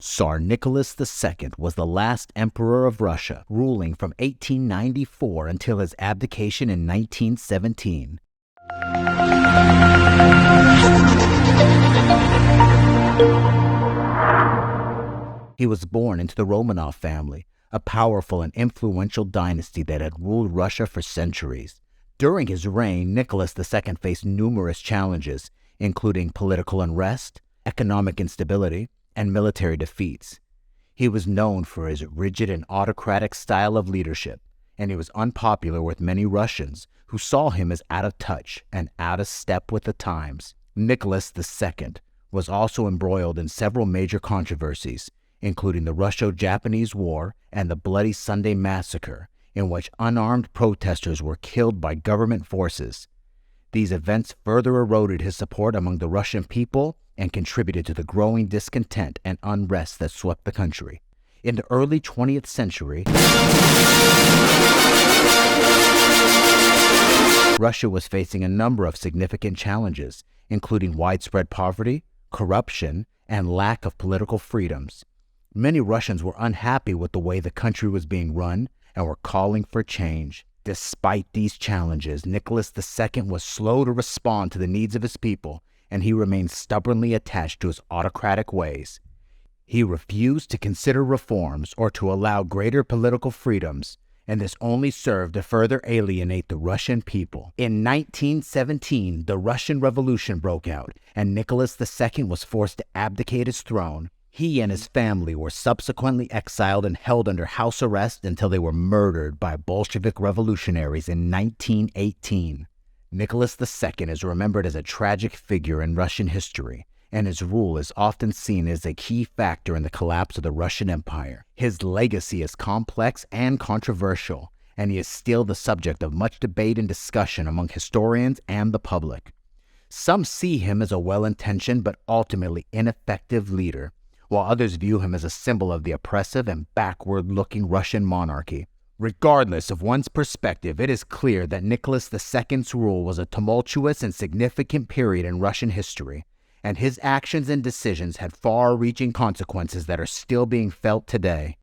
Tsar Nicholas II was the last emperor of Russia, ruling from 1894 until his abdication in 1917. He was born into the Romanov family, a powerful and influential dynasty that had ruled Russia for centuries. During his reign, Nicholas II faced numerous challenges, including political unrest, economic instability, and military defeats. He was known for his rigid and autocratic style of leadership, and he was unpopular with many Russians who saw him as out of touch and out of step with the times. Nicholas II was also embroiled in several major controversies, including the Russo-Japanese War and the Bloody Sunday Massacre, in which unarmed protesters were killed by government forces. These events further eroded his support among the Russian people and contributed to the growing discontent and unrest that swept the country. In the early 20th century, Russia was facing a number of significant challenges, including widespread poverty, corruption, and lack of political freedoms. Many Russians were unhappy with the way the country was being run and were calling for change. Despite these challenges, Nicholas II was slow to respond to the needs of his people, and he remained stubbornly attached to his autocratic ways. He refused to consider reforms or to allow greater political freedoms, and this only served to further alienate the Russian people. In 1917, the Russian Revolution broke out, and Nicholas II was forced to abdicate his throne. He and his family were subsequently exiled and held under house arrest until they were murdered by Bolshevik revolutionaries in 1918. Nicholas II is remembered as a tragic figure in Russian history, and his rule is often seen as a key factor in the collapse of the Russian Empire. His legacy is complex and controversial, and he is still the subject of much debate and discussion among historians and the public. Some see him as a well-intentioned but ultimately ineffective leader, while others view him as a symbol of the oppressive and backward-looking Russian monarchy. Regardless of one's perspective, it is clear that Nicholas II's rule was a tumultuous and significant period in Russian history, and his actions and decisions had far-reaching consequences that are still being felt today.